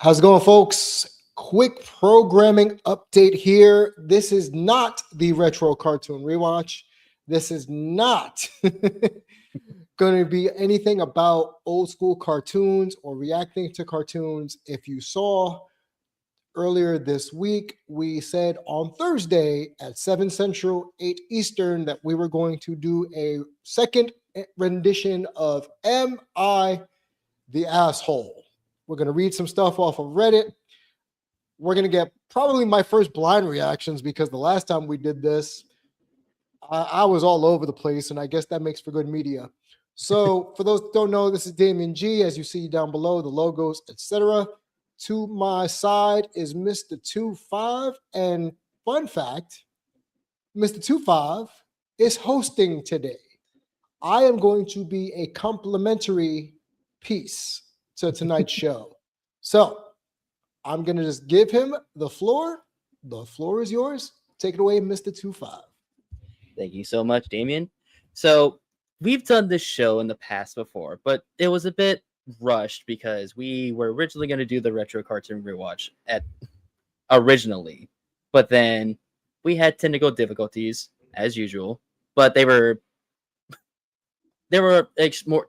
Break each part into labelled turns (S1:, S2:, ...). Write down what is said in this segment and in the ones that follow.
S1: How's it going, folks? Quick programming update here. This is not the retro cartoon rewatch. This is not going to be anything about old school cartoons or reacting to cartoons. If you saw earlier this week, we said on Thursday at 7 Central, 8 Eastern that we were going to do a second rendition of Am I the Asshole? We're going to read some stuff off of Reddit. We're going to get probably my first blind reactions because the last time we did this, I was all over the place, and I guess that makes for good media. So for those who don't know, this is Damian G, as you see down below, the logos, etc. To my side is Mr. 25, and fun fact, Mr. 25 is hosting today. I am going to be a complimentary piece to tonight's show. So I'm going to just give him the floor. The floor is yours. Take it away, Mr. 25.
S2: Thank you so much, Damian. So we've done this show in the past before, but it was a bit rushed because we were originally going to do the retro cartoon rewatch originally, but then we had technical difficulties as usual, but they were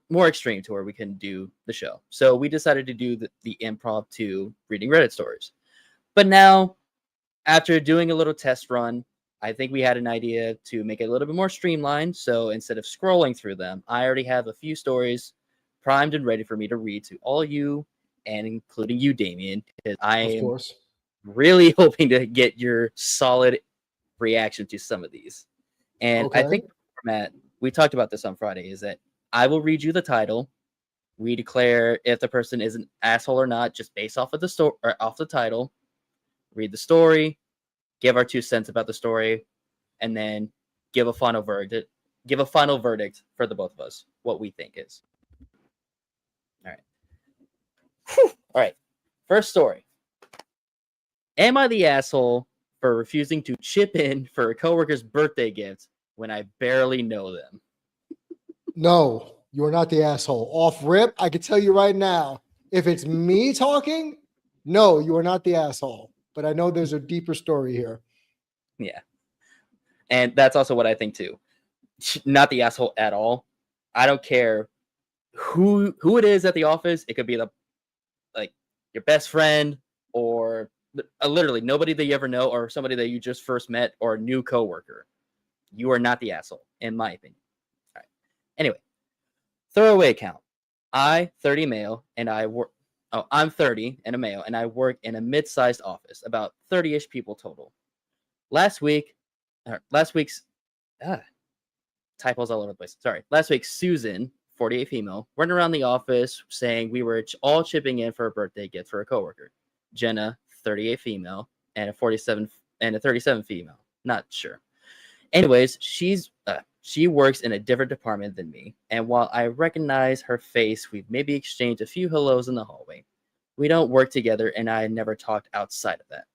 S2: more extreme to where we couldn't do the show. So we decided to do the impromptu reading Reddit stories. But now, after doing a little test run, I think we had an idea to make it a little bit more streamlined. So instead of scrolling through them, I already have a few stories primed and ready for me to read to all you, and including you, Damian, because I am really hoping to get your solid reaction to some of these. And I think the format, we talked about this on Friday, is that I will read you the title. We declare if the person is an asshole or not, just based off of the story or off the title. Read the story, give our 2 cents about the story, and then give a final verdict. Give a final verdict for the both of us, what we think is. All right. All right. First story. Am I the asshole for refusing to chip in for a coworker's birthday gift when I barely know them?
S1: No, you're not the asshole. Off rip, I can tell you right now, if it's me talking, no, you are not the asshole. But I know there's a deeper story here.
S2: Yeah. And that's also what I think too. Not the asshole at all. I don't care who it is at the office. It could be your best friend or literally nobody that you ever know or somebody that you just first met or a new coworker. You are not the asshole, in my opinion. All right. Anyway, throwaway account. I, 30 male, and I work. Oh, I'm 30 and a male, and I work in a mid-sized office, about 30-ish people total. Last week's typos all over the place. Sorry. Last week, Susan, 48 female, went around the office saying we were all chipping in for a birthday gift for a coworker. Jenna, 38 female, and a 37 female. Not sure. Anyways, she works in a different department than me, and while I recognize her face, we've maybe exchanged a few hellos in the hallway. We don't work together, and I never talked outside of that.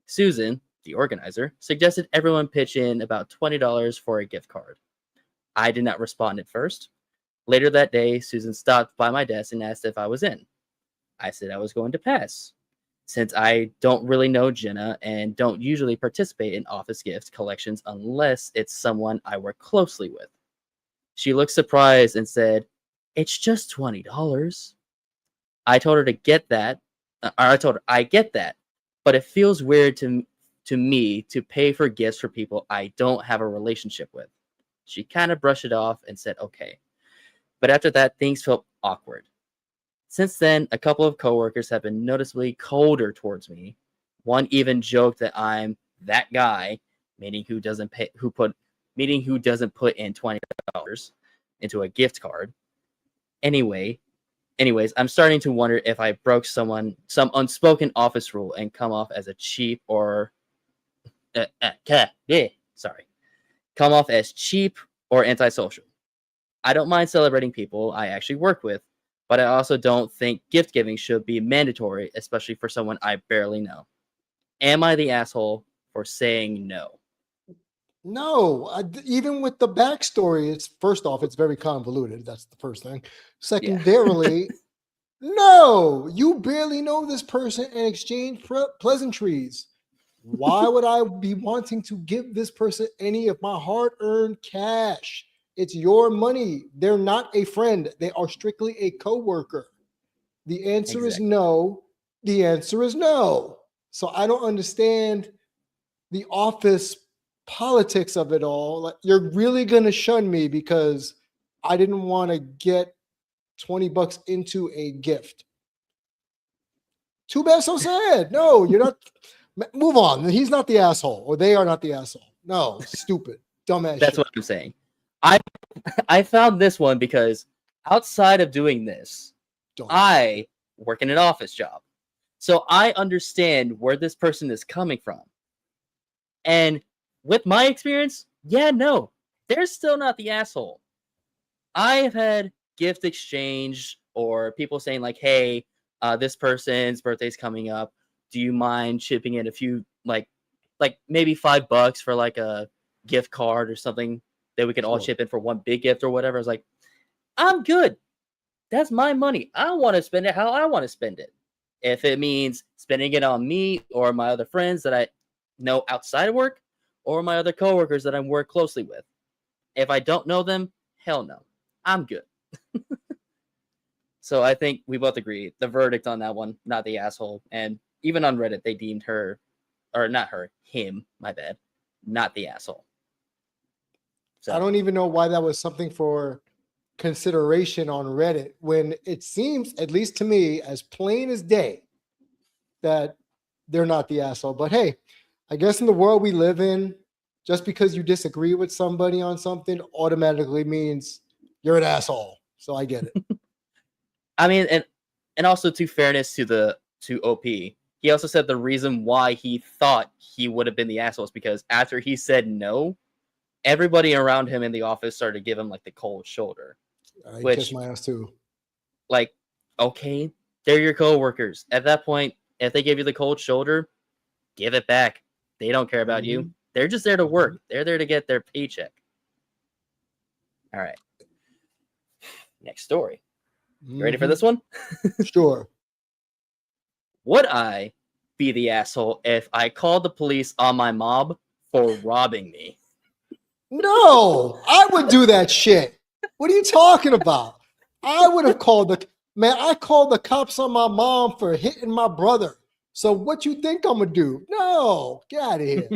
S2: Susan, the organizer, suggested everyone pitch in about $20 for a gift card. I did not respond at first. Later that day, Susan stopped by my desk and asked if I was in. I said I was going to pass, since I don't really know Jenna and don't usually participate in office gift collections unless it's someone I work closely with. She looked surprised and said, "It's just $20. I told her I get that, but it feels weird to me to pay for gifts for people I don't have a relationship with. She kind of brushed it off and said, okay. But after that, things felt awkward. Since then, a couple of coworkers have been noticeably colder towards me. One even joked that I'm that guy, meaning who doesn't put in $20 into a gift card. Anyways, I'm starting to wonder if I broke some unspoken office rule and come off as a cheap or come off as cheap or antisocial. I don't mind celebrating people I actually work with, but I also don't think gift giving should be mandatory, especially for someone I barely know. Am I the asshole for saying no?
S1: No, even with the backstory, it's first off, it's very convoluted. That's the first thing. Secondarily, No, you barely know this person and exchange pleasantries. Why would I be wanting to give this person any of my hard earned cash? It's your money. They're not a friend, they are strictly a coworker. The answer is
S2: Exactly.
S1: no. The answer is no. So I don't understand the office politics of it all. Like, you're really going to shun me because I didn't want to get $20 into a gift. Too bad, so sad. No, you're not. Move on. He's not the asshole, or they are not the asshole. No, stupid, dumbass
S2: That's
S1: shit.
S2: what I'm saying. I I found this one because outside of doing this,
S1: Dumbass.
S2: I work in an office job. So I understand where this person is coming from. And with my experience, yeah, no, they're still not the asshole. I have had gift exchange or people saying like, "Hey, this person's birthday's coming up. Do you mind chipping in a few like maybe $5 for like a gift card or something that we can all
S1: Sure.
S2: chip in for one big gift or whatever?" I was like, "I'm good. That's my money. I want to spend it how I want to spend it. If it means spending it on me or my other friends that I know outside of work or my other coworkers that I work closely with. If I don't know them, hell no. I'm good." So I think we both agree the verdict on that one, not the asshole. And even on Reddit, they deemed her, or not her, him, my bad, not the asshole.
S1: I
S2: So
S1: don't even know why that was something for consideration on Reddit when it seems, at least to me, as plain as day, that they're not the asshole. But hey, I guess in the world we live in, just because you disagree with somebody on something automatically means you're an asshole. So I get it.
S2: I mean, and also to fairness to OP, he also said the reason why he thought he would have been the asshole is because after he said no, everybody around him in the office started to give him like the cold shoulder.
S1: I kiss
S2: Which,
S1: my ass too.
S2: like, okay, they're your coworkers. At that point, if they give you the cold shoulder, give it back. They don't care about you.
S1: Mhm.
S2: They're just there to work.
S1: Mhm.
S2: They're there to get their paycheck. All right. Next story. You ready for this one?
S1: Sure.
S2: Would I be the asshole if I called the police on my mom for robbing me?
S1: No, I would do that shit. What are you talking about? I would have called the man. I called the cops on my mom for hitting my brother. So what you think I'm gonna do? No, get out of here.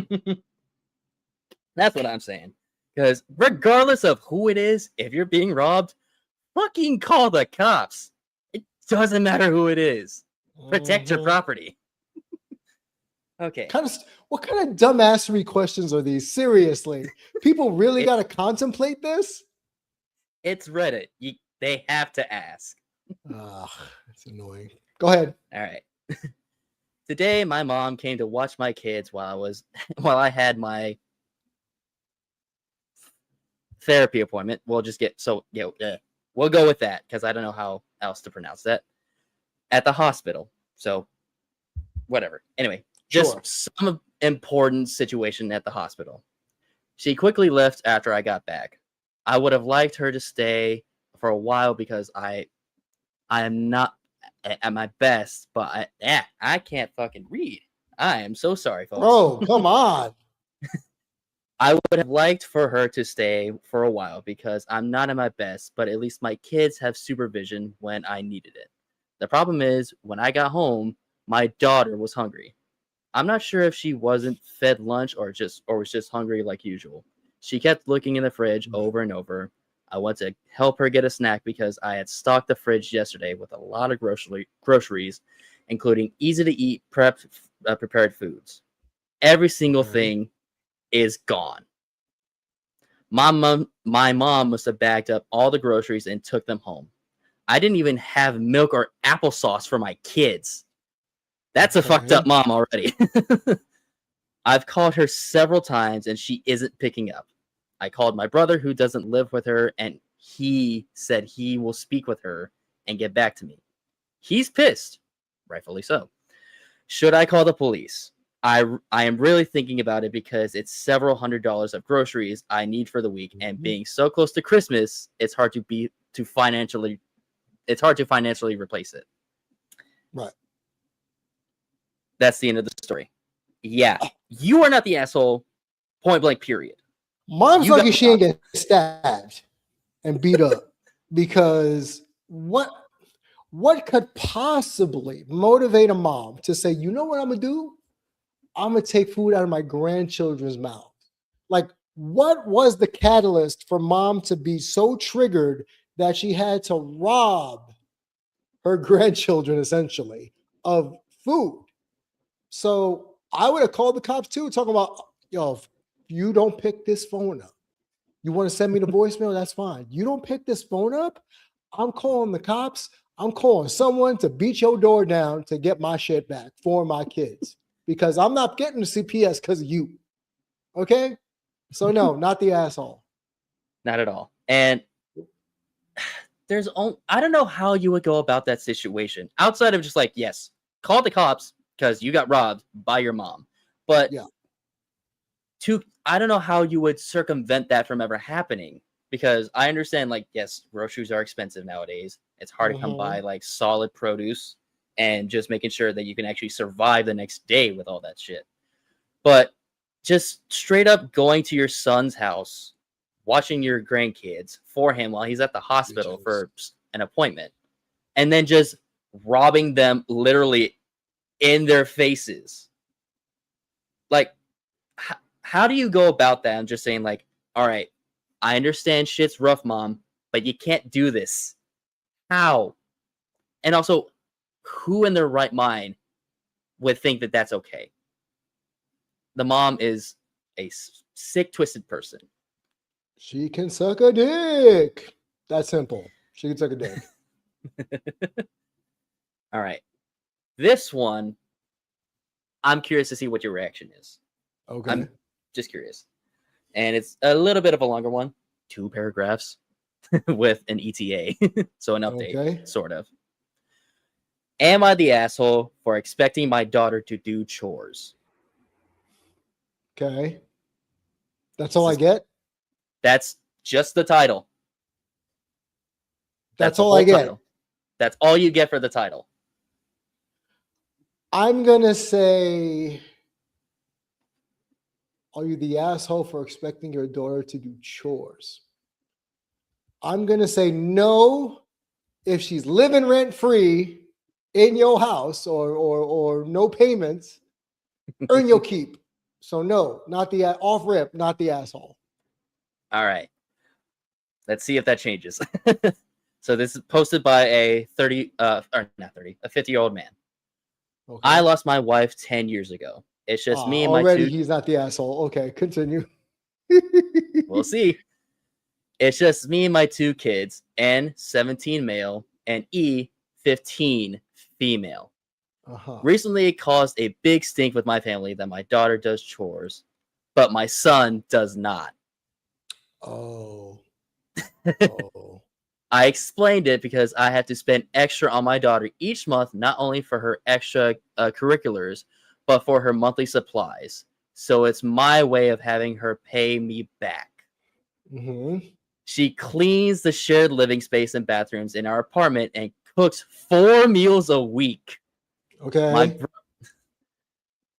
S2: That's what I'm saying. Because regardless of who it is, if you're being robbed, fucking call the cops. It doesn't matter who it is. Protect your
S1: Mhm.
S2: property. Okay.
S1: What kind of dumbassery questions are these? Seriously, people really
S2: It,
S1: got to contemplate this?
S2: it's Reddit. They have to ask.
S1: Ugh, it's annoying. Go ahead.
S2: All right. Today, my mom came to watch my kids while I had my therapy appointment. We'll just get we'll go with that because I don't know how else to pronounce that at the hospital. So whatever. Anyway,
S1: Sure.
S2: just some important situation at the hospital. She quickly left after I got back. I would have liked her to stay for a while because I am not at my best, but I can't fucking read. I am so sorry, folks.
S1: Bro, come on.
S2: I would have liked for her to stay for a while because I'm not at my best, but at least my kids have supervision when I needed it. The problem is, when I got home, my daughter was hungry. I'm not sure if she wasn't fed lunch or was just hungry like usual. She kept looking in the fridge over and over. I went to help her get a snack because I had stocked the fridge yesterday with a lot of groceries, including easy to eat prepared foods. Every single
S1: Okay.
S2: thing is gone. My mom must have bagged up all the groceries and took them home. I didn't even have milk or applesauce for my kids. That's a fucked
S1: Okay.
S2: up mom already. I've called her several times and she isn't picking up. I called my brother who doesn't live with her and he said he will speak with her and get back to me. He's pissed, rightfully so. Should I call the police? I am really thinking about it because it's several $100s of groceries I need for the week, and being so close to Christmas, it's hard to financially replace it.
S1: Right.
S2: That's the end of the story. Yeah, you are not the asshole. Point blank. Period.
S1: Mom's
S2: You got
S1: lucky she ain't
S2: robbed.
S1: get stabbed and beat up because what could possibly motivate a mom to say, you know what I'm gonna do? I'm gonna take food out of my grandchildren's mouth. Like, what was the catalyst for mom to be so triggered that she had to rob her grandchildren essentially of food? So I would have called the cops too, talking about, yo, if you don't pick this phone up, you want to send me the voicemail? That's fine. You don't pick this phone up, I'm calling the cops. I'm calling someone to beat your door down to get my shit back for my kids because I'm not getting the CPS because of you. Okay? So no, not the asshole.
S2: Not at all. And I don't know how you would go about that situation outside of just like, yes, call the cops because you got robbed by your mom. But
S1: Yeah.
S2: I don't know how you would circumvent that from ever happening because I understand, like, yes, groceries are expensive nowadays. It's hard to come by like solid produce and just making sure that you can actually survive the next day with all that shit. But just straight up going to your son's house, watching your grandkids for him while he's at the hospital for an appointment, and then just robbing them literally in their faces. Like, how do you go about that? I'm just saying, like, all right, I understand shit's rough, mom, but you can't do this. How? And also, who in their right mind would think that that's okay? The mom is a sick, twisted person.
S1: She can suck a dick. That's simple. She can suck a dick.
S2: All right. This one, I'm curious to see what your reaction is.
S1: Okay.
S2: I'm just curious. And it's a little bit of a longer one, 2 paragraphs with an ETA. So an update, sort of. Am I the asshole for expecting my daughter to do chores?
S1: Okay. That's all I get?
S2: That's just the title.
S1: That's all I get.
S2: Title. That's all you get for the title.
S1: I'm going to say, are you the asshole for expecting your daughter to do chores? I'm going to say no if she's living rent-free in your house or no payments, earn your keep. So no, not the off rip, not the asshole.
S2: All right. Let's see if that changes. So this is posted by a 50-year-old man. Okay. I lost my wife 10 years ago. It's just me and my
S1: already he's not the asshole. Okay, continue.
S2: We'll see. It's just me and my 2 kids, N, 17 male, and E, 15 female. Recently, it caused a big stink with my family that my daughter does chores, but my son does not.
S1: Oh.
S2: I explained it because I had to spend extra on my daughter each month, not only for her extra curriculars, but for her monthly supplies. So it's my way of having her pay me back. She cleans the shared living space and bathrooms in our apartment and cooks 4 meals a week.
S1: Okay.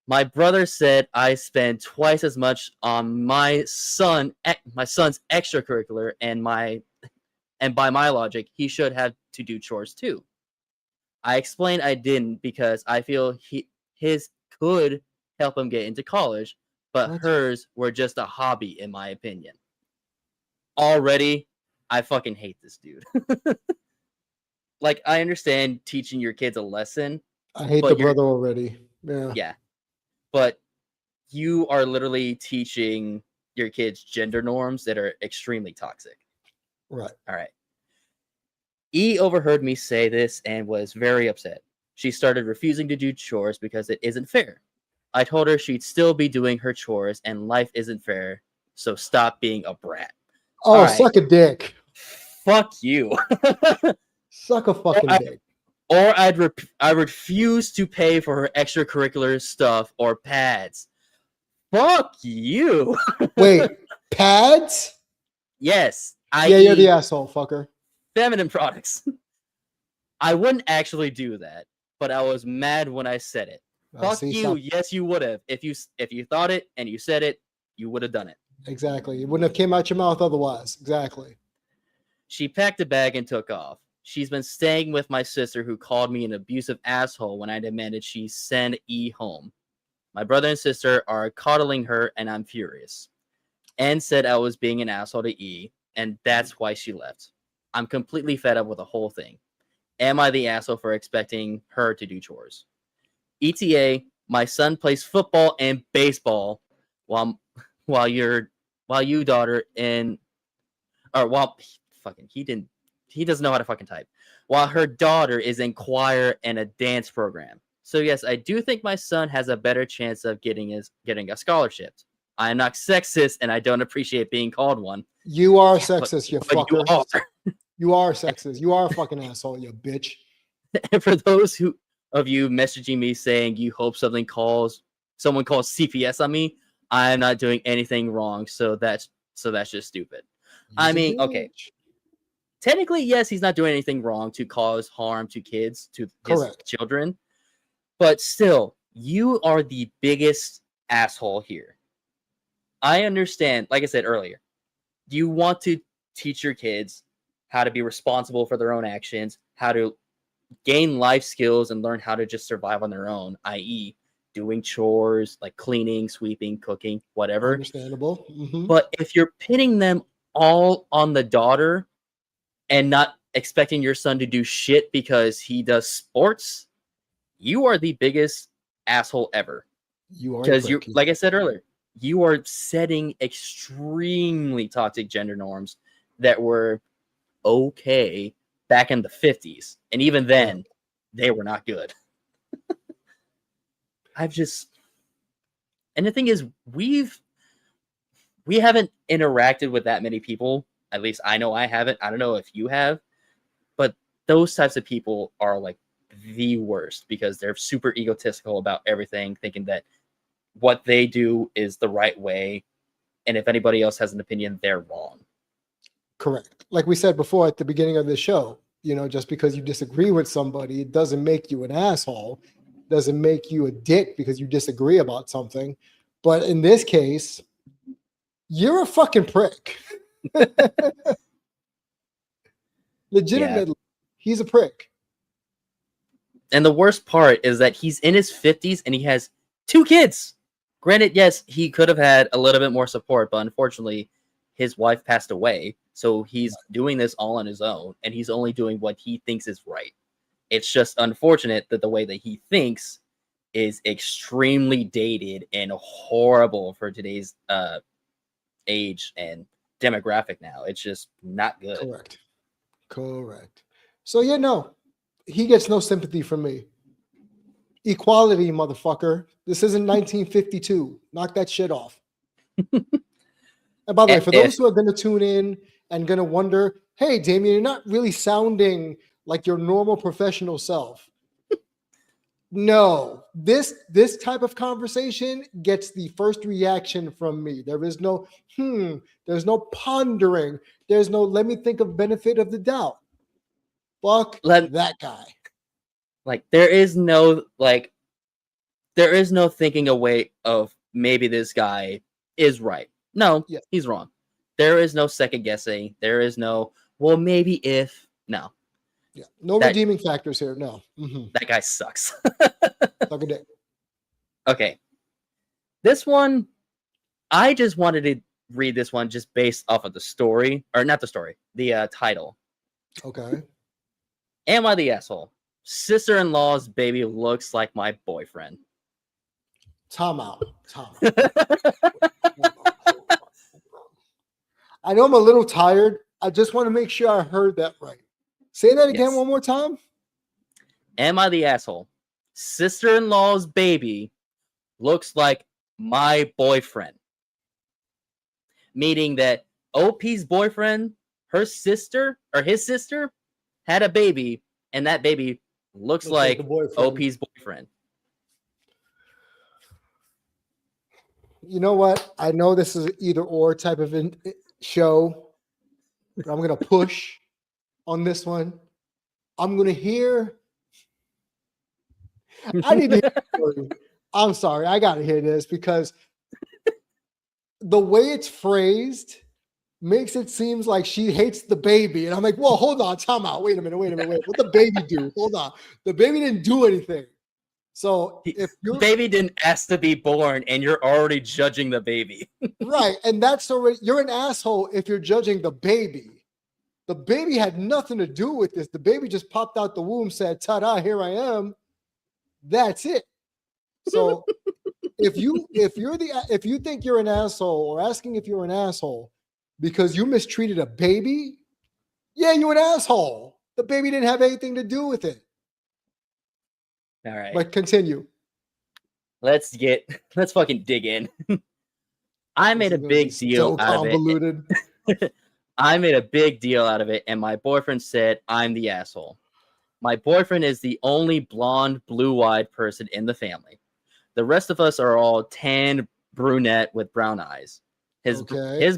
S2: My brother said I spend twice as much on my son's extracurricular, and by my logic, he should have to do chores too. I explained I didn't because I feel his could help him get into college, but hers were just a hobby, in my opinion. Already, I fucking hate this dude. Like, I understand teaching your kids a lesson.
S1: I hate the brother already.
S2: Yeah. But you are literally teaching your kids gender norms that are extremely toxic.
S1: Right.
S2: All right. E overheard me say this and was very upset. She started refusing to do chores because it isn't fair. I told her she'd still be doing her chores and life isn't fair, so stop being a brat.
S1: Oh, right. Suck a dick.
S2: Fuck you.
S1: Suck a fucking dick.
S2: Or I refuse to pay for her extracurricular stuff or pads. Fuck you.
S1: Wait, pads?
S2: Yes.
S1: Yeah, you're the asshole, fucker.
S2: Feminine products. I wouldn't actually do that. but I was mad when I said it. Fuck
S1: See,
S2: you.
S1: stop.
S2: Yes, you would have. If you thought it and you said it, you would have done it.
S1: Exactly. It wouldn't have came out your mouth otherwise. Exactly.
S2: She packed a bag and took off. She's been staying with my sister, who called me an abusive asshole when I demanded she send E home. My brother and sister are coddling her, and I'm furious. And said I was being an asshole to E, and that's why she left. I'm completely fed up with the whole thing. Am I the asshole for expecting her to do chores? ETA, my son plays football and baseball while while you daughter in or while fucking he doesn't know how to fucking type. While her daughter is in choir and a dance program. So yes, I do think my son has a better chance of getting a scholarship. I am not sexist, and I don't appreciate being called one.
S1: You are sexist, you
S2: But
S1: fucker.
S2: you are.
S1: You are sexist. You are a fucking asshole, you bitch.
S2: And for those of you messaging me saying you hope someone calls CPS on me, I'm not doing anything wrong. So that's just stupid. I mean, okay. Technically, yes, he's not doing anything wrong to cause harm to kids, to his children. But still, you are the biggest asshole here. I understand, like I said earlier, you want to teach your kids how to be responsible for their own actions, how to gain life skills and learn how to just survive on their own, i.e., doing chores like cleaning, sweeping, cooking, whatever.
S1: Understandable. Mm-hmm.
S2: But if you're pitting them all on the daughter and not expecting your son to do shit because he does sports, you are the biggest asshole ever.
S1: You are,
S2: because you, like I said earlier, you are setting extremely toxic gender norms that were okay back in the 50s, and even then they were not good. And the thing is, we haven't interacted with that many people. At least I know I haven't. I don't know if you have, but those types of people are like the worst because they're super egotistical about everything, thinking that what they do is the right way, and if anybody else has an opinion, they're wrong.
S1: Correct. Like we said before at the beginning of the show, just because you disagree with somebody, it doesn't make you an asshole, doesn't make you a dick because you disagree about something. But in this case, you're a fucking prick. Legitimately, he's a prick.
S2: And the worst part is that he's in his 50s and he has 2 kids. Granted, yes, he could have had a little bit more support, but unfortunately, his wife passed away. So he's doing this all on his own, and he's only doing what he thinks is right. It's just unfortunate that the way that he thinks is extremely dated and horrible for today's age and demographic now. It's just not good.
S1: Correct. So yeah, no, he gets no sympathy from me. Equality, motherfucker. This isn't 1952. Knock that shit off. And by the way, for those who are going to tune in and going to wonder, hey, Damian, you're not really sounding like your normal professional self. No, this type of conversation gets the first reaction from me. There is no, there's no pondering. There's no, let me think of benefit of the doubt. Fuck that guy.
S2: Like, there is no thinking away of maybe this guy is right. No, he's wrong. There is no second guessing. There is no, well, maybe if. No.
S1: Yeah. No redeeming factors here. No. Mm-hmm.
S2: That guy sucks.
S1: Suck a dick.
S2: Okay. This one, I just wanted to read this one just based off of the story, or not the story, the title.
S1: Okay.
S2: Am I the asshole? Sister-in-law's baby looks like my boyfriend.
S1: Time out. I know I'm a little tired. I just want to make sure I heard that right. Say that again one more time.
S2: Am I the asshole? Sister-in-law's baby looks like my boyfriend. Meaning that OP's boyfriend, his sister, had a baby, and that baby looks like OP's boyfriend.
S1: You know what? I know this is an either or type of show, but I'm going to push on this one. I'm going to hear I need to hear the story. I'm sorry. I got to hear this because the way it's phrased makes it seems like she hates the baby. And I'm like, well, hold on. Time out. Wait a minute. What the baby do? Hold on. The baby didn't do anything. So if
S2: The
S1: you're
S2: baby didn't ask to be born, and you're already judging the baby.
S1: right, and that's already, you're an asshole if you're judging the baby. The baby had nothing to do with this. The baby just popped out the womb, said, "Ta-da, here I am." That's it. So if you think you're an asshole or asking if you're an asshole because you mistreated a baby, yeah, you're an asshole. The baby didn't have anything to do with it.
S2: All right,
S1: But continue.
S2: let's fucking dig in. I
S1: This
S2: made a
S1: is gonna be
S2: big deal
S1: so
S2: out of it.
S1: convoluted.
S2: I made a big deal out of it, and my boyfriend said I'm the asshole. My boyfriend is the only blonde, blue-eyed person in the family. The rest of us are all tan, brunette with brown eyes. His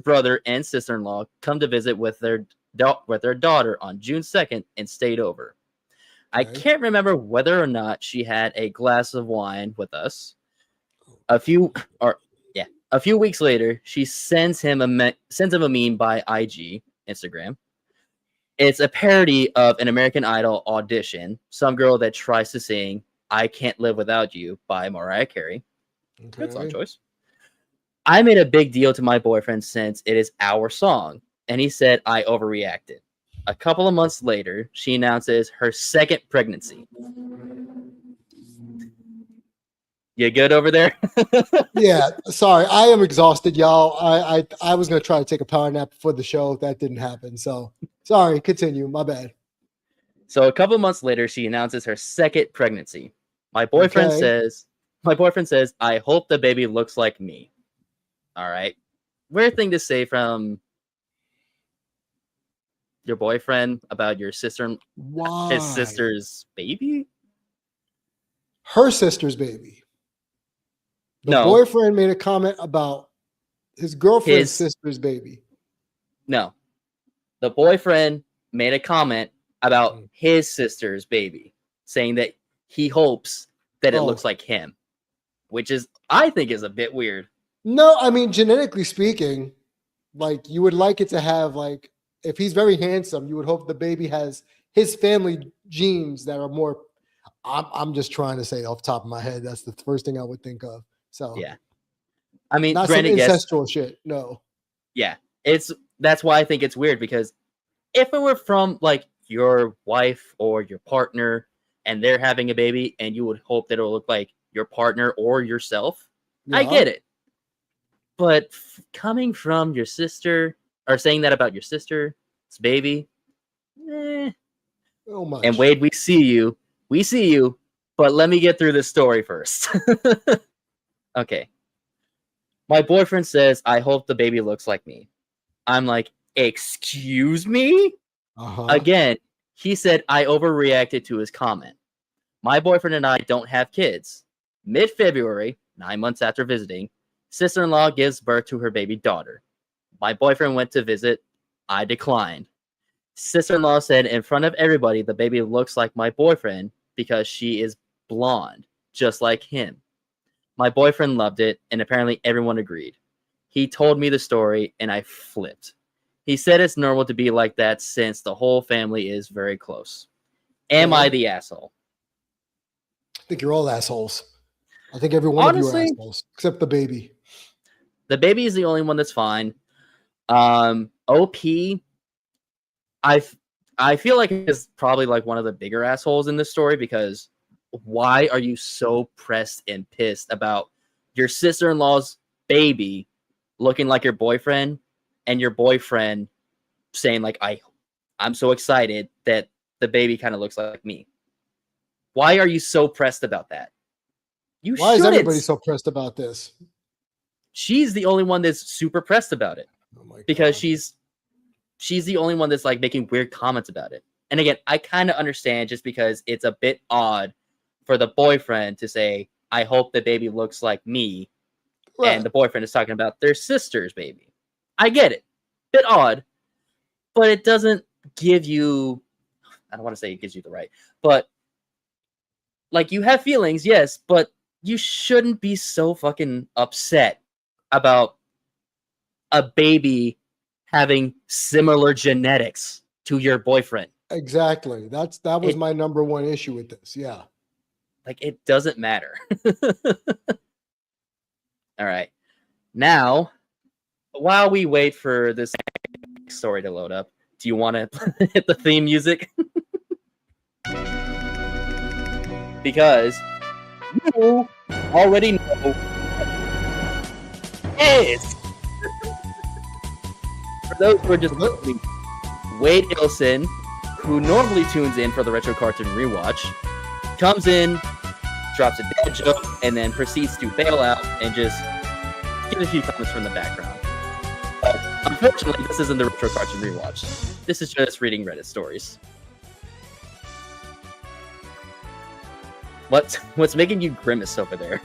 S2: brother and sister-in-law come to visit with their daughter on June 2nd and stayed over. I can't remember whether or not she had a glass of wine with us. A few weeks later, she sends him a meme by IG, Instagram. It's a parody of an American Idol audition. Some girl that tries to sing "I Can't Live Without You" by Mariah Carey. Good song choice. I made a big deal to my boyfriend since it is our song, and he said I overreacted. A couple of months later, she announces her second pregnancy. You good over there?
S1: Yeah, sorry. I am exhausted, y'all. I was gonna try to take a power nap before the show. That didn't happen. So sorry, continue. My bad.
S2: So a couple of months later, she announces her second pregnancy. My boyfriend says, I hope the baby looks like me. All right. Weird thing to say from your boyfriend about your sister,
S1: Why?
S2: his sister's baby?
S1: Her sister's baby. The
S2: No.
S1: boyfriend made a comment about his girlfriend's sister's baby.
S2: No. The boyfriend made a comment about his sister's baby, saying that he hopes that it looks like him, which is, I think, is a bit weird.
S1: No, I mean, genetically speaking, like you would like it to have, like, if he's very handsome, you would hope the baby has his family genes that are more. I'm just trying to say off the top of my head. That's the first thing I would think of. So
S2: yeah, I mean,
S1: not
S2: granted,
S1: some ancestral shit. No.
S2: Yeah, that's why I think it's weird, because if it were from like your wife or your partner and they're having a baby and you would hope that it'll look like your partner or yourself, I get it. But coming from your sister, or saying that about your sister's baby,
S1: Oh my.
S2: And Wade, we see you, but let me get through this story first. Okay. My boyfriend says, I hope the baby looks like me. I'm like, excuse me? Again, he said I overreacted to his comment. My boyfriend and I don't have kids. Mid-February, 9 months after visiting, sister-in-law gives birth to her baby daughter. My boyfriend went to visit. I declined. Sister-in-law said in front of everybody the baby looks like my boyfriend because she is blonde, just like him. My boyfriend loved it, and apparently everyone agreed. He told me the story, and I flipped. He said it's normal to be like that since the whole family is very close. Am I the asshole?
S1: I think you're all assholes. I think every one of you are assholes, except the baby.
S2: The baby is the only one that's fine. OP, I feel like it's probably like one of the bigger assholes in this story, because why are you so pressed and pissed about your sister-in-law's baby looking like your boyfriend, and your boyfriend saying like, I'm so excited that the baby kind of looks like me? Why are you so pressed about that?
S1: Why is everybody so pressed about this?
S2: She's the only one that's super pressed about it, because she's the only one that's like making weird comments about it. And again, I kind of understand, just because it's a bit odd for the boyfriend to say, I hope the baby looks like me. Right. And the boyfriend is talking about their sister's baby. I get it. Bit odd, but it doesn't give you, I don't want to say it gives you the right, but Like, you have feelings, yes, but you shouldn't be so fucking upset about a baby having similar genetics to your boyfriend.
S1: Exactly. That was
S2: It
S1: my number one issue with this. Yeah.
S2: like it doesn't matter. All right. Now, while we wait for this story to load up, do you want to hit the theme music? Because you already know is. For those who are just listening, Wade Ilson, who normally tunes in for the Retro Cartoon Rewatch, comes in, drops a dad joke, and then proceeds to bail out and just give a few comments from the background. But unfortunately, this isn't the Retro Cartoon Rewatch. This is just reading Reddit stories. What's making you grimace over there?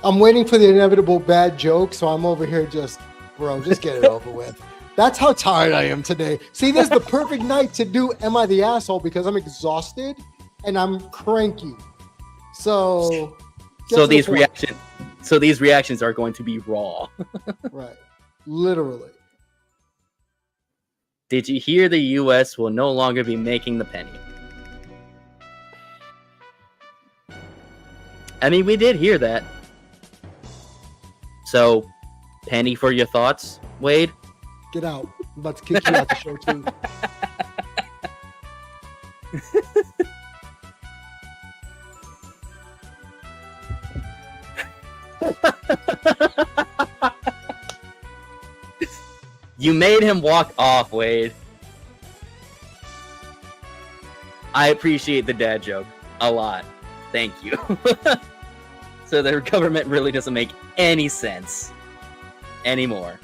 S1: I'm waiting for the inevitable bad joke, so I'm over here just get it over with. That's how tired I am today. See, this is the perfect night to do Am I the Asshole, because I'm exhausted and I'm cranky. So
S2: these reactions are going to be raw.
S1: Right. Literally.
S2: Did you hear the US will no longer be making the penny? I mean, we did hear that. So, penny for your thoughts, Wade?
S1: Get out. I'm about to kick you out the show too.
S2: You made him walk off, Wade. I appreciate the dad joke a lot. Thank you. So the government really doesn't make any sense anymore.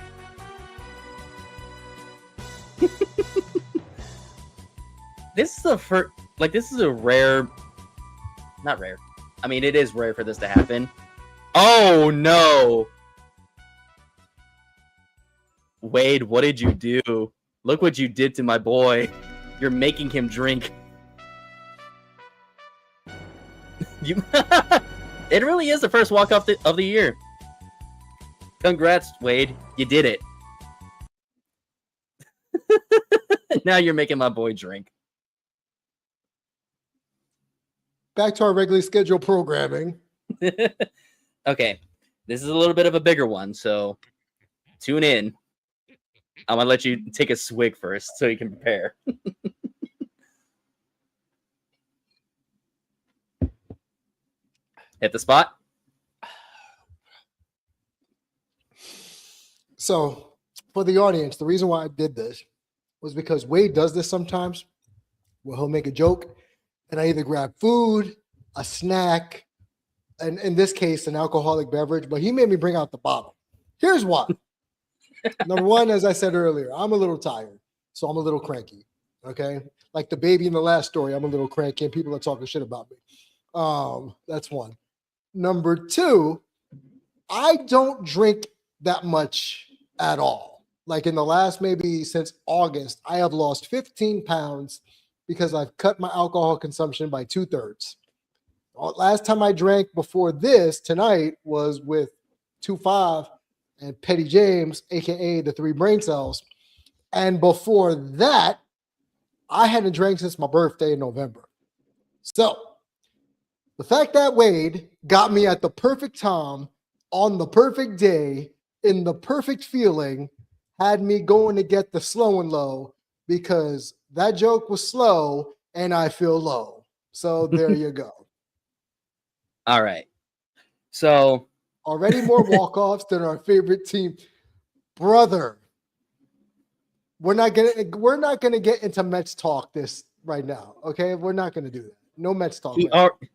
S2: This is a rare, not rare. I mean, it is rare for this to happen. Oh no! Wade, what did you do? Look what you did to my boy. You're making him drink. It really is the first walk-off of the year. Congrats, Wade. You did it. Now you're making my boy drink.
S1: Back to our regularly scheduled programming.
S2: Okay. This is a little bit of a bigger one, so tune in. I'm going to let you take a swig first so you can prepare. Hit the spot.
S1: So, for the audience, the reason why I did this was because Wade does this sometimes, where he'll make a joke, and I either grab food, a snack, and in this case, an alcoholic beverage, but he made me bring out the bottle. Here's why. Number one, as I said earlier, I'm a little tired, so I'm a little cranky, okay? Like the baby in the last story, I'm a little cranky, and people are talking shit about me. That's one. Number two, I don't drink that much at all. Like in the last, maybe since August, I have lost 15 pounds because I've cut my alcohol consumption by 2/3. Last time I drank before this tonight was with 2-5 and Petty James, aka the 3 brain cells. And before that, I hadn't drank since my birthday in November. So the fact that Wade got me at the perfect time, on the perfect day, in the perfect feeling, had me going to get the slow and low, because that joke was slow and I feel low. So there you go.
S2: All right. So
S1: already more walk-offs than our favorite team. Brother, we're not gonna get into Mets talk this right now. Okay, we're not gonna do that. No Mets talk.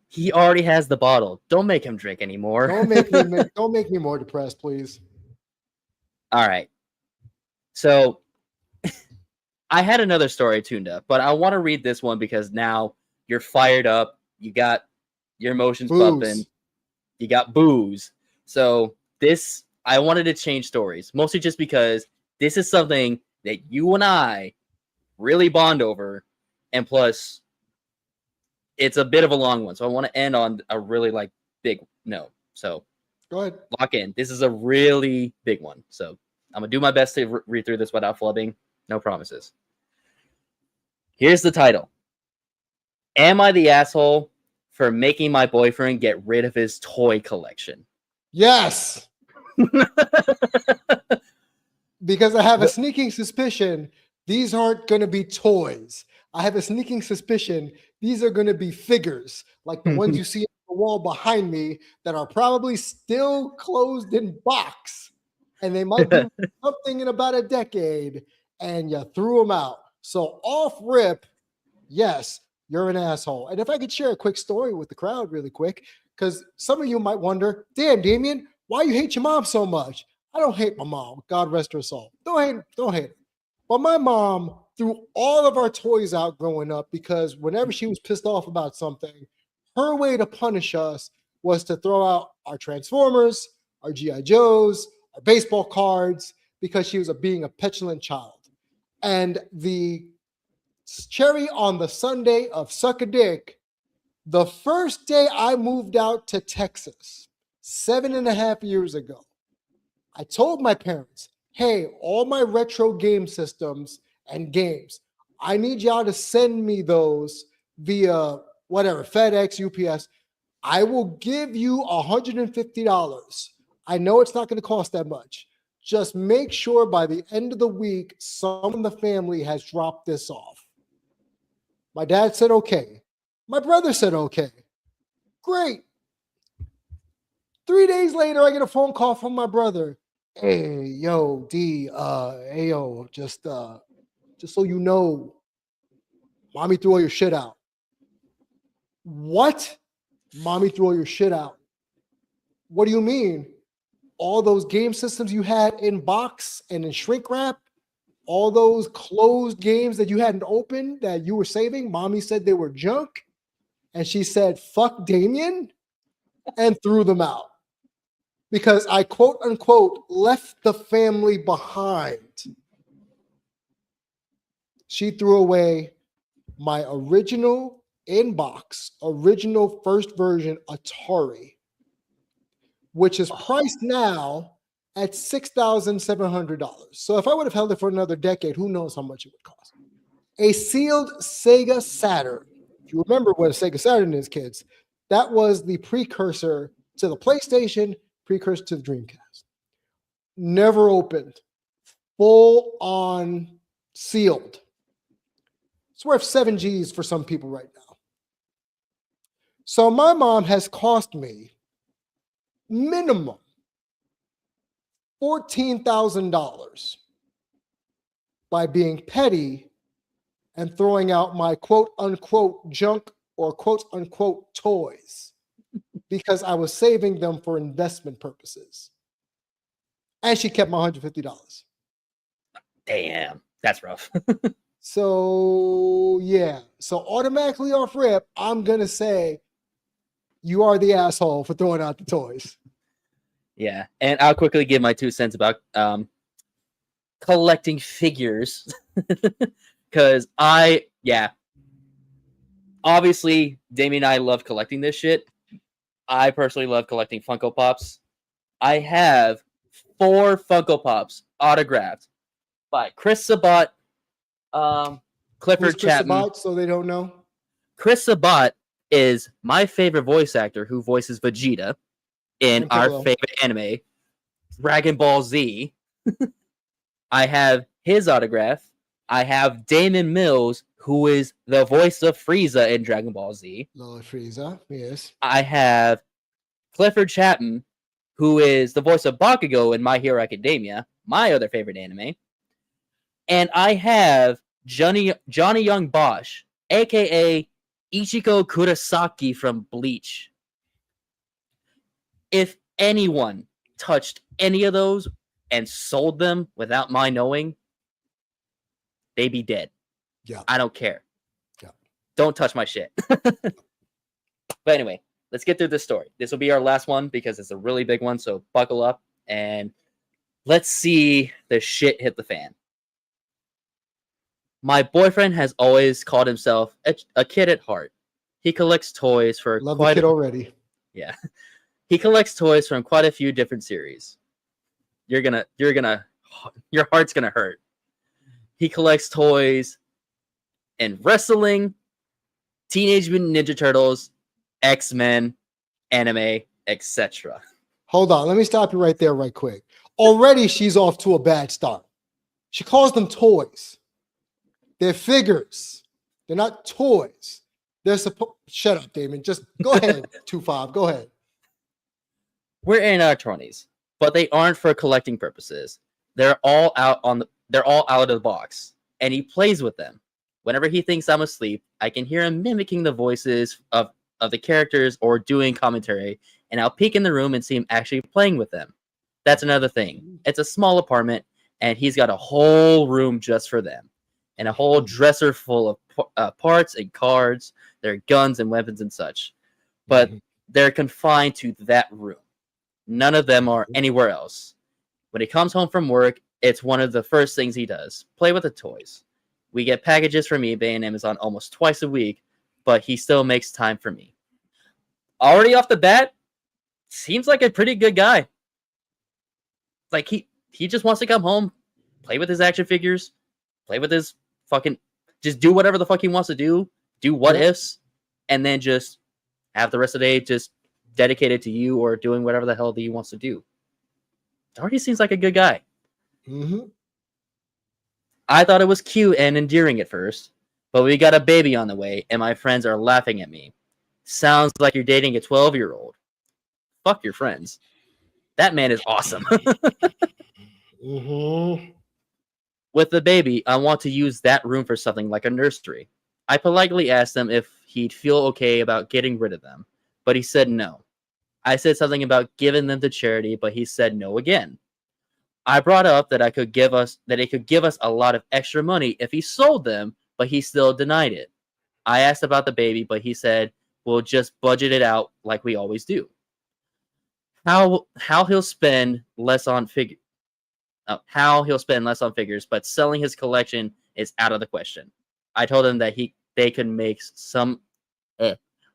S2: He already has the bottle. Don't make him drink anymore.
S1: Don't make me more depressed, please.
S2: All right. So I had another story tuned up, but I want to read this one because now you're fired up. You got your emotions bumping. You got booze. So I wanted to change stories, mostly just because this is something that you and I really bond over. And plus, it's a bit of a long one, so I want to end on a really like big note. So
S1: Go ahead.
S2: lock in. This is a really big one, so I'm gonna do my best to read through this without flubbing. No promises. Here's the title. Am I the asshole for making my boyfriend get rid of his toy collection?
S1: Yes. Because I have a sneaking suspicion these aren't going to be toys. I have a sneaking suspicion these are going to be figures, like the ones you see on the wall behind me that are probably still closed in box. And they might be something in about a decade, and you threw them out. So off rip, yes, you're an asshole. And if I could share a quick story with the crowd really quick, because some of you might wonder, damn, Damian, why you hate your mom so much? I don't hate my mom. God rest her soul. Don't hate her. But my mom threw all of our toys out growing up because whenever she was pissed off about something, her way to punish us was to throw out our Transformers, our G.I. Joes, our baseball cards, because she was being a petulant child. And the cherry on the Sunday of suck a dick, the first day I moved out to Texas 7.5 years ago, I told my parents, hey, all my retro game systems and games, I need y'all to send me those via whatever, FedEx, UPS. I will give you $150. I know it's not going to cost that much. Just make sure by the end of the week, someone in the family has dropped this off. My dad said, okay. My brother said, okay. Great. 3 days later, I get a phone call from my brother. Hey, yo, D, hey, yo, just so you know, mommy threw all your shit out. What? Mommy threw all your shit out. What do you mean? All those game systems you had in box and in shrink wrap, all those closed games that you hadn't opened that you were saving, mommy said they were junk. And she said, fuck Damian, and threw them out. Because I, quote unquote, left the family behind. She threw away my original inbox, original first version Atari, which is priced now at $6,700. So if I would have held it for another decade, who knows how much it would cost. A sealed Sega Saturn. If you remember what a Sega Saturn is, kids, that was the precursor to the PlayStation, precursor to the Dreamcast. Never opened. Full on sealed. It's worth 7 G's for some people right now. So my mom has cost me minimum $14,000 by being petty and throwing out my quote unquote junk or quote unquote toys because I was saving them for investment purposes. And she kept my $150.
S2: Damn, that's rough.
S1: So, yeah. So automatically off rip, I'm going to say you are the asshole for throwing out the toys.
S2: Yeah, and I'll quickly give my 2 cents about collecting figures. Because obviously, Damien and I love collecting this shit. I personally love collecting Funko Pops. I have 4 Funko Pops autographed by Chris Sabat, Clifford
S1: Who's Chris
S2: Chapman.
S1: Sabat, so they don't know?
S2: Chris Sabat is my favorite voice actor who voices Vegeta in our favorite anime, Dragon Ball Z. I have his autograph. I have Damon Mills, who is the voice of Frieza in Dragon Ball Z.
S1: Lord Frieza, yes.
S2: I have Clifford Chapman, who is the voice of Bakugo in My Hero Academia, my other favorite anime. And I have Johnny Young Bosch, a.k.a. Ichiko Kurosaki from Bleach. If anyone touched any of those and sold them without my knowing, they'd be dead.
S1: Yeah.
S2: I don't care.
S1: Yeah.
S2: Don't touch my shit. But anyway, let's get through this story. This will be our last one because it's a really big one, so buckle up and let's see the shit hit the fan. My boyfriend has always called himself a kid at heart. He collects toys for
S1: Love the kid already.
S2: yeah. He collects toys from quite a few different series. Your heart's gonna hurt. He collects toys in wrestling, Teenage Mutant Ninja Turtles, X-Men, anime, etc.
S1: Hold on. Let me stop you right there, right quick. Already she's off to a bad start. She calls them toys. They're figures. They're not toys. They're supposed. Shut up, Damon. Just go ahead. 2-5. Go ahead.
S2: We're in our 20s, but they aren't for collecting purposes. They're all out of the box, and he plays with them. Whenever he thinks I'm asleep, I can hear him mimicking the voices of the characters or doing commentary, and I'll peek in the room and see him actually playing with them. That's another thing. It's a small apartment, and he's got a whole room just for them, and a whole dresser full of parts and cards, their guns and weapons and such. But they're confined to that room. None of them are anywhere else. When he comes home from work, it's one of the first things he does. Play with the toys. We get packages from eBay and Amazon almost twice a week, but he still makes time for me. Already off the bat, seems like a pretty good guy. Like he just wants to come home, play with his action figures, play with his fucking, just do whatever the fuck he wants to do what ifs, and then just have the rest of the day just dedicated to you or doing whatever the hell that he wants to do. Already seems like a good guy.
S1: Mm-hmm.
S2: I thought it was cute and endearing at first, but we got a baby on the way, and my friends are laughing at me. Sounds like you're dating a 12-year-old. Fuck your friends. That man is awesome.
S1: Mm-hmm.
S2: With the baby, I want to use that room for something like a nursery. I politely asked him if he'd feel okay about getting rid of them, but he said no. I said something about giving them to charity, but he said no again. I brought up that it could give us a lot of extra money if he sold them, but he still denied it. I asked about the baby, but he said we'll just budget it out like we always do. How he'll spend less on figures, but selling his collection is out of the question. I told him that they could make some.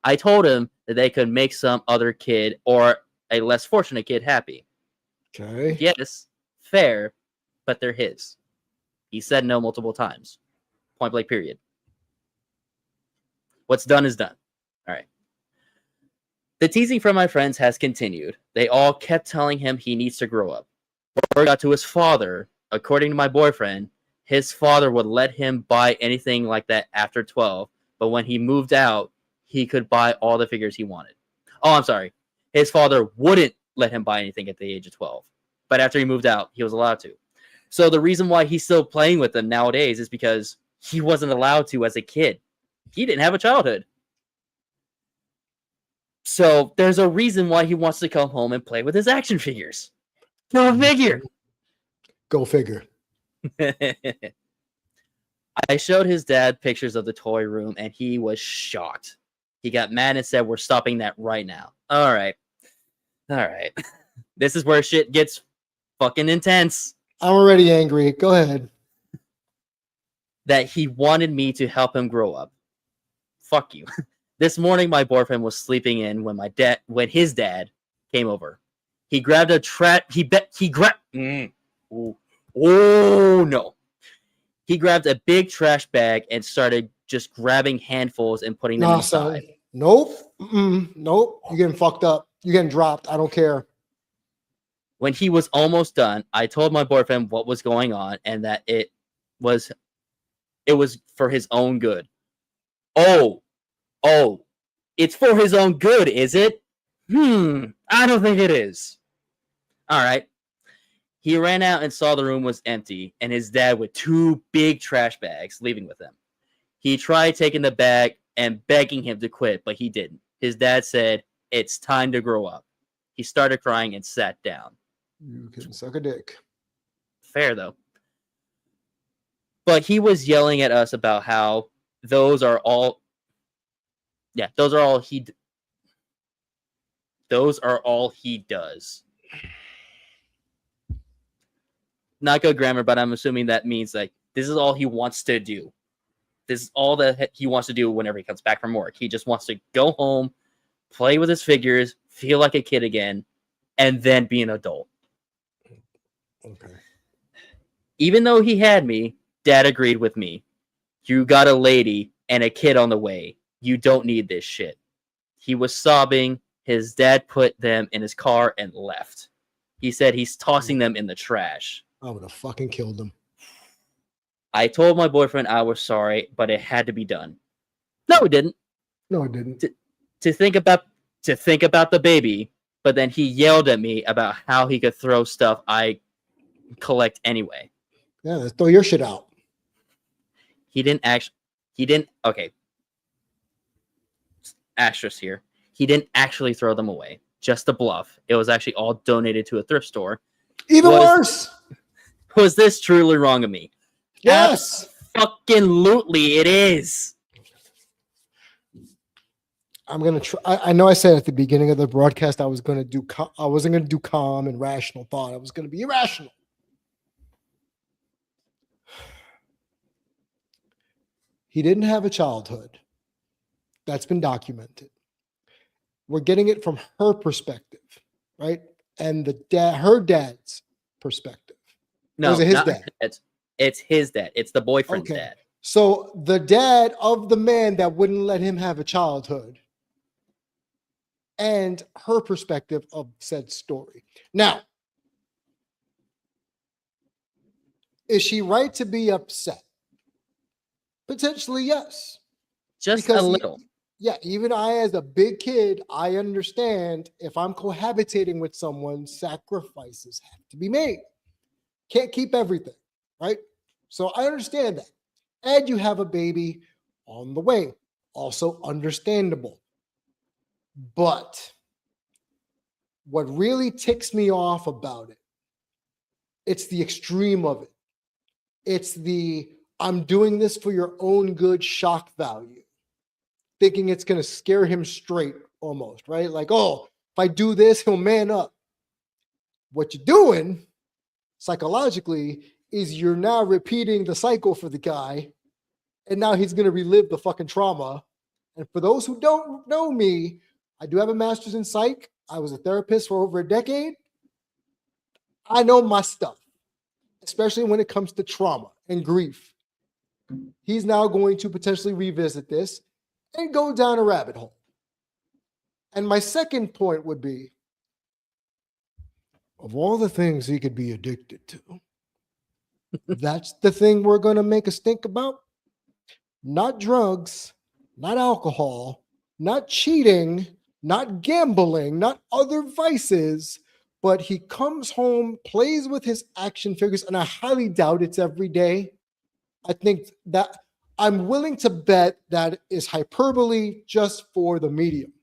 S2: I told him that they could make some other kid or a less fortunate kid happy.
S1: Okay.
S2: Yes, fair, but they're his. He said no multiple times. Point blank, period. What's done is done. All right. The teasing from my friends has continued. They all kept telling him he needs to grow up. Word got to his father. According to my boyfriend, his father would let him buy anything like that after 12, but when he moved out, he could buy all the figures he wanted. Oh, I'm sorry. His father wouldn't let him buy anything at the age of 12, but after he moved out, he was allowed to. So the reason why he's still playing with them nowadays is because he wasn't allowed to as a kid. He didn't have a childhood. So there's a reason why he wants to come home and play with his action figures. Go figure.
S1: Go figure.
S2: I showed his dad pictures of the toy room, and he was shocked. He got mad and said, "We're stopping that right now." All right. This is where shit gets fucking intense.
S1: I'm already angry. Go ahead.
S2: That he wanted me to help him grow up. Fuck you. This morning, my boyfriend was sleeping in when his dad came over. He grabbed a He grabbed a big trash bag and started just grabbing handfuls and putting them inside.
S1: Son. Nope. Nope. You're getting fucked up. You're getting dropped. I don't care.
S2: When he was almost done, I told my boyfriend what was going on and that it was for his own good. Oh, it's for his own good, is it? I don't think it is. All right. He ran out and saw the room was empty and his dad with 2 big trash bags leaving with him. He tried taking the bag and begging him to quit, but he didn't. His dad said, "It's time to grow up." He started crying and sat down.
S1: You can suck a dick.
S2: Fair, though. But he was yelling at us about how those are all he does. Not good grammar, but I'm assuming that means like this is all he wants to do. This is all that he wants to do whenever he comes back from work. He just wants to go home, play with his figures, feel like a kid again, and then be an adult.
S1: Okay.
S2: Even though he had me, Dad agreed with me. You got a lady and a kid on the way. You don't need this shit. He was sobbing. His dad put them in his car and left. He said he's tossing them in the trash.
S1: I would have fucking killed him.
S2: I told my boyfriend I was sorry, but it had to be done. No, it didn't.
S1: No, it didn't.
S2: To think about the baby, but then he yelled at me about how he could throw stuff I collect anyway.
S1: Yeah, let's throw your shit out.
S2: Okay. Asterisk here. He didn't actually throw them away. Just a bluff. It was actually all donated to a thrift store.
S1: Even worse.
S2: Was this truly wrong of me?
S1: Yes.
S2: Fucking lootly, it is.
S1: I'm gonna try. I know I said at the beginning of the broadcast I was gonna do. I wasn't gonna do calm and rational thought. I was gonna be irrational. He didn't have a childhood. That's been documented. We're getting it from her perspective, right? And her dad's perspective.
S2: No,
S1: was it his dad?
S2: It's his dad. It's the boyfriend's dad.
S1: So the dad of the man that wouldn't let him have a childhood, and her perspective of said story. Now, is she right to be upset? Potentially, yes.
S2: Just a little.
S1: Even I, as a big kid, I understand if I'm cohabitating with someone, sacrifices have to be made. Can't keep everything, right? So I understand that. And you have a baby on the way. Also understandable. But what really ticks me off about it, it's the extreme of it. It's the I'm doing this for your own good shock value. Thinking it's going to scare him straight almost, right? Like, oh, if I do this, he'll man up. What you're doing psychologically is you're now repeating the cycle for the guy, and now he's going to relive the fucking trauma. And for those who don't know me, I do have a master's in psych. I was a therapist for over a decade. I know my stuff, especially when it comes to trauma and grief. He's now going to potentially revisit this and go down a rabbit hole. And my second point would be, of all the things he could be addicted to, that's the thing we're going to make a stink about? Not drugs, not alcohol, not cheating, not gambling, not other vices, but he comes home, plays with his action figures, and I highly doubt it's every day. I think that I'm willing to bet that is hyperbole just for the medium,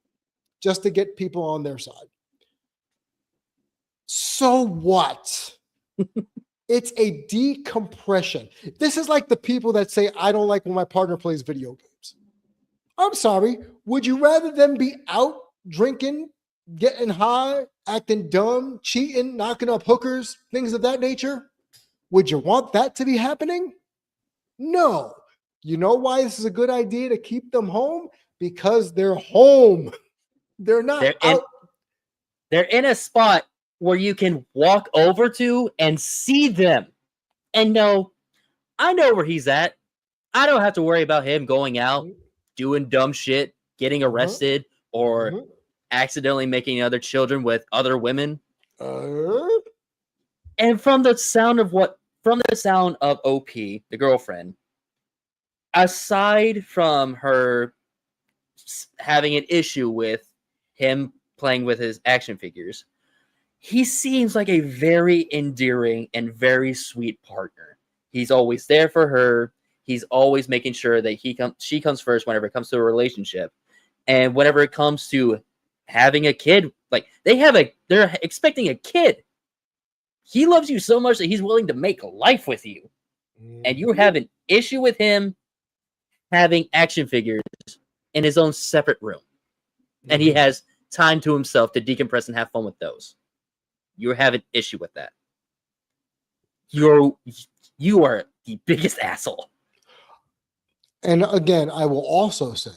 S1: just to get people on their side. So what? It's a decompression. This is like the people that say, I don't like when my partner plays video games. I'm sorry. Would you rather them be out drinking, getting high, acting dumb, cheating, knocking up hookers, things of that nature? Would you want that to be happening? No. You know why this is a good idea to keep them home? Because they're home. They're not out.
S2: They're in a spot where you can walk over to and see them and know, I know where he's at. I don't have to worry about him going out, doing dumb shit, getting arrested, or accidentally making other children with other women. And from the sound of OP, the girlfriend, aside from her having an issue with him playing with his action figures, he seems like a very endearing and very sweet partner. He's always there for her. He's always making sure that she comes first whenever it comes to a relationship. And whenever it comes to having a kid, like they're expecting a kid. He loves you so much that he's willing to make life with you. And you have an issue with him having action figures in his own separate room. And he has time to himself to decompress and have fun with those. You have an issue with that. You are the biggest asshole.
S1: And again, I will also say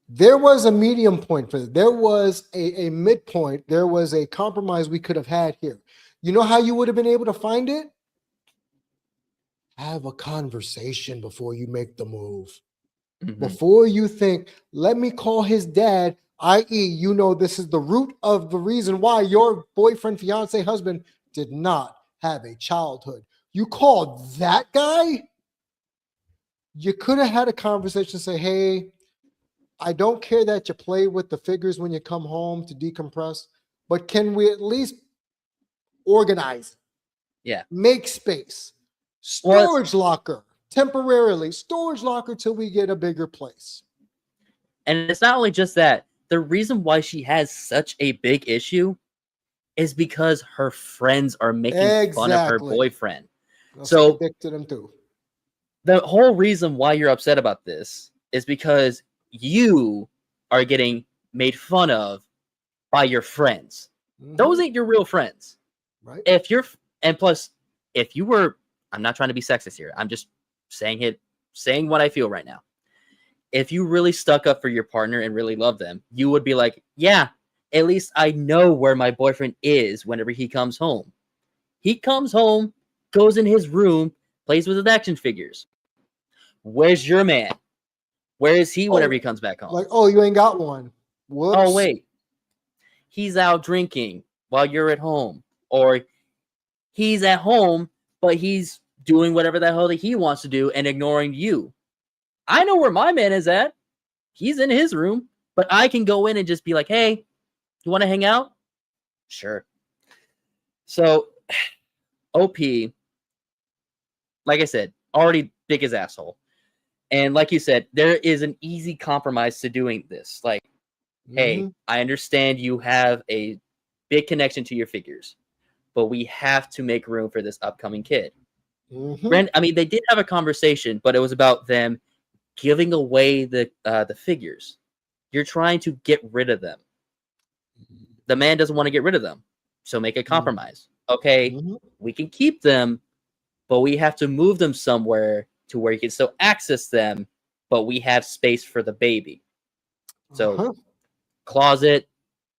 S1: there was a medium point for this. There was a midpoint. There was a compromise we could have had here. You know how you would have been able to find it? Have a conversation before you make the move.
S2: Mhm.
S1: Before you think, let me call his dad, i.e., you know, this is the root of the reason why your boyfriend, fiance, husband did not have a childhood. You called that guy? You could have had a conversation, say, hey, I don't care that you play with the figures when you come home to decompress, but can we at least organize,
S2: Yeah.
S1: make space,
S2: Well,
S1: storage locker, temporarily, storage locker till we get a bigger place.
S2: and it's not only just that. The reason why she has such a big issue is because her friends are making fun of her
S1: Exactly.
S2: boyfriend.
S1: I'll
S2: So
S1: suck a dick to them too.
S2: the whole reason why you're upset about this is because you are getting made fun of by your friends. Those
S1: Mhm.
S2: ain't your real friends.
S1: Right?
S2: If you're, and plus, if you were, I'm not trying to be sexist here. I'm just saying what I feel right now. If you really stuck up for your partner and really love them, you would be like, yeah, at least I know where my boyfriend is whenever he comes home. He comes home, goes in his room, plays with his action figures. Where's your man? Where is he whenever he
S1: Oh,
S2: comes back home?
S1: like, oh, you ain't got one.
S2: Oh,
S1: Whoops.
S2: wait. He's out drinking while you're at home. Or he's at home, but he's doing whatever the hell that he wants to do and ignoring you. I know where my man is at. He's in his room, but I can go in and just be like, hey, you want to hang out? Sure. So, OP, like I said, already big as asshole. And like you said, there is an easy compromise to doing this. Like, hey,
S1: Mhm.
S2: I understand you have a big connection to your figures, but we have to make room for this upcoming kid.
S1: Mhm.
S2: I mean, they did have a conversation, but it was about them giving away the figures. You're trying to get rid of them. The man doesn't want to get rid of them, so make a compromise. Okay,
S1: Mhm.
S2: we can keep them, but we have to move them somewhere to where you can still access them, but we have space for the baby. So
S1: Uh-huh.
S2: closet,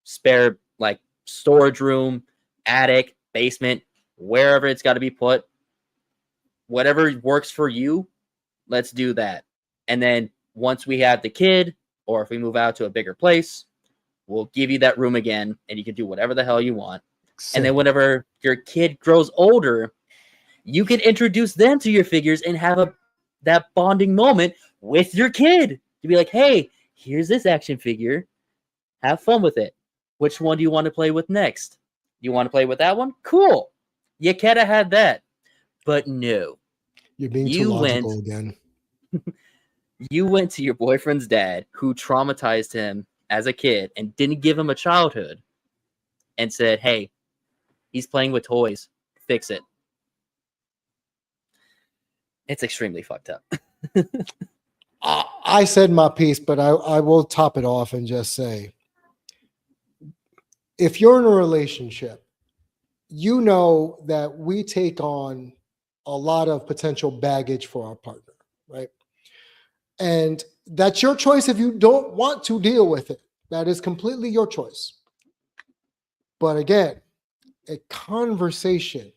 S2: spare like storage room, attic, basement, wherever it's got to be put. Whatever works for you, let's do that. And then once we have the kid, or if we move out to a bigger place, we'll give you that room again and you can do whatever the hell you want. And then
S1: Simple.
S2: whenever your kid grows older, you can introduce them to your figures and have that bonding moment with your kid to be like, hey, here's this action figure. Have fun with it. Which one do you want to play with next? You want to play with that one? Cool. You could have had that. But no.
S1: You're being too
S2: You went
S1: logical again.
S2: you went to your boyfriend's dad who traumatized him as a kid and didn't give him a childhood and said, "Hey, he's playing with toys. Fix it." It's extremely fucked up.
S1: I said my piece, but I will top it off and just say, if you're in a relationship, you know that we take on a lot of potential baggage for our partner, right? And that's your choice if you don't want to deal with it. That is completely your choice. But again, a conversation.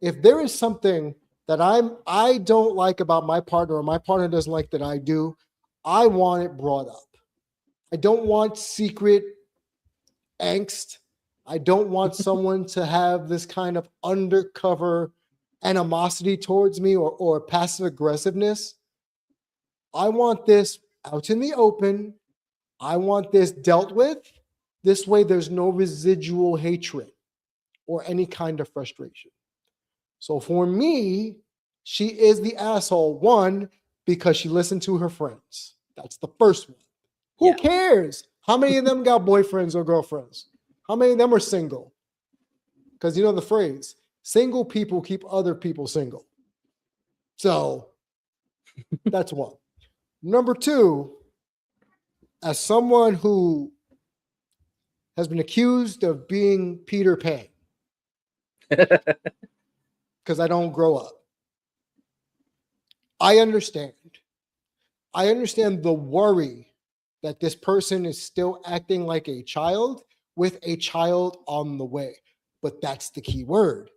S1: If there is something that I don't like about my partner or my partner doesn't like that I do, I want it brought up. I don't want secret angst. I don't want someone to have this kind of undercover animosity towards me or passive aggressiveness. I want this out in the open. I want this dealt with. This way, there's no residual hatred or any kind of frustration. So for me, she is the asshole. One, because she listened to her friends. That's the first one. Who
S2: Yeah.
S1: cares? How many of them got boyfriends or girlfriends? How many of them are single? Because you know the phrase, single people keep other people single. So that's one. Number two, as someone who has been accused of being Peter Pan, because I don't grow up, I understand I understand the worry that this person is still acting like a child with a child on the way. But that's the key word.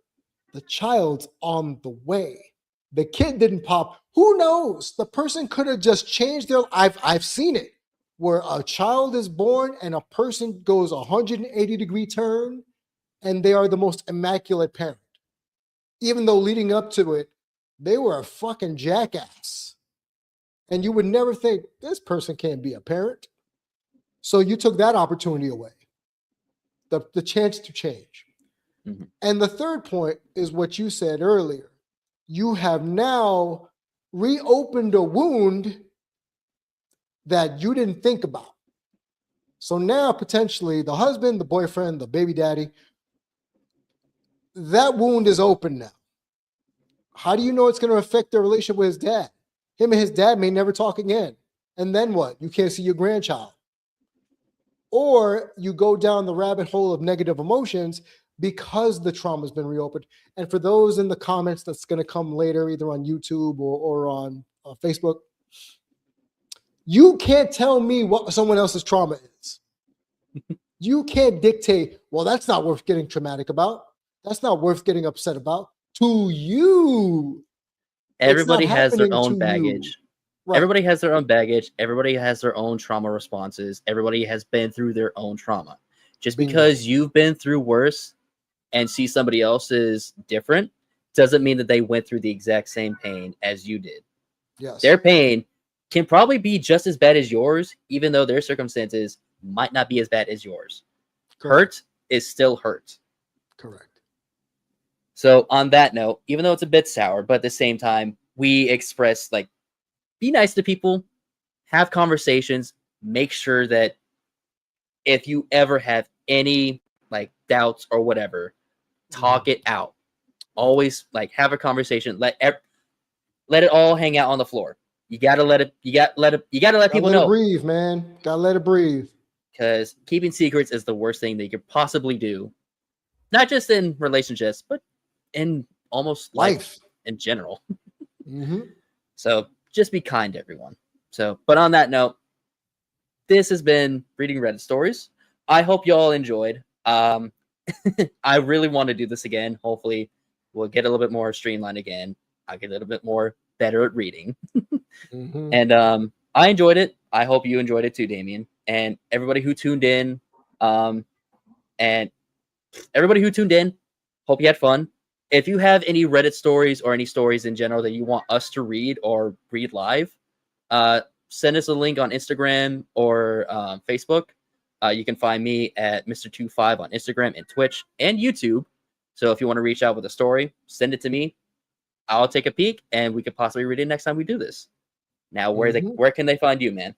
S1: The child's on the way. The kid didn't pop. Who knows? The person could have just changed their. I've seen it where a child is born and a person goes 180-degree turn and they are the most immaculate parent. Even though leading up to it, they were a fucking jackass. And you would never think this person can't be a parent. So you took that opportunity away, the chance to change.
S2: Mhm.
S1: And the third point is what you said earlier. You have now reopened a wound that you didn't think about. So now potentially the husband, the boyfriend, the baby daddy, that wound is open now. How do you know it's going to affect their relationship with his dad? Him and his dad may never talk again. And then what? You can't see your grandchild. Or you go down the rabbit hole of negative emotions because the trauma's been reopened. And for those in the comments that's going to come later, either on YouTube or on Facebook, you can't tell me what someone else's trauma is. You can't dictate, well, that's not worth getting traumatic about. That's not worth getting upset about. To you.
S2: Everybody has their
S1: happening
S2: own
S1: to you.
S2: baggage.
S1: Right.
S2: Everybody has their own baggage. Everybody has their own trauma responses. Everybody has been through their own trauma. Just
S1: Bingo.
S2: because you've been through worse and see somebody else is different doesn't mean that they went through the exact same pain as you did.
S1: Yes.
S2: Their pain can probably be just as bad as yours, even though their circumstances might not be as bad as yours.
S1: Correct.
S2: Hurt is still hurt.
S1: Correct.
S2: So on that note, even though it's a bit sour, but at the same time, we express, like, be nice to people, have conversations, make sure that if you ever have any like doubts or whatever, talk it out. Always like have a conversation. Let it all hang out on the floor. You gotta let it. You gotta let people know.
S1: Breathe, man. Gotta let it breathe.
S2: Because keeping secrets is the worst thing that you could possibly do. Not just in relationships, but in almost life in general.
S1: Mm-hmm.
S2: So just be kind to everyone. So, but on that note, this has been Reading Reddit Stories. I hope you all enjoyed. I really want to do this again. Hopefully, we'll get a little bit more streamlined again. I'll get a little bit more better at reading.
S1: Mm-hmm.
S2: And I enjoyed it. I hope you enjoyed it too, Damian. And everybody who tuned in. Hope you had fun. If you have any Reddit stories or any stories in general that you want us to read or read live, send us a link on Instagram or Facebook. You can find me at Mr25 on Instagram and Twitch and YouTube. So if you want to reach out with a story, send it to me. I'll take a peek, and we could possibly read it next time we do this. Now, where can they find you, man?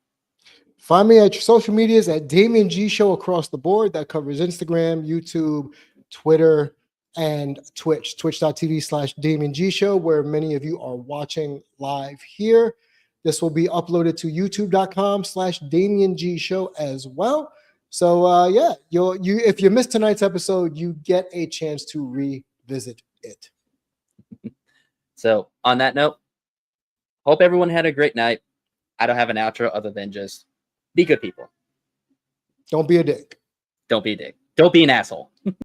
S1: Find me at your social medias at Damian G Show across the board. That covers Instagram, YouTube, Twitter, and Twitch. Twitch.tv/Damian G Show, where many of you are watching live here. This will be uploaded to youtube.com/Damian G Show as well. So yeah, if you missed tonight's episode, you get a chance to revisit it.
S2: So on that note, hope everyone had a great night. I don't have an outro other than just be good people.
S1: Don't be a dick.
S2: Don't be a dick. Don't be an asshole.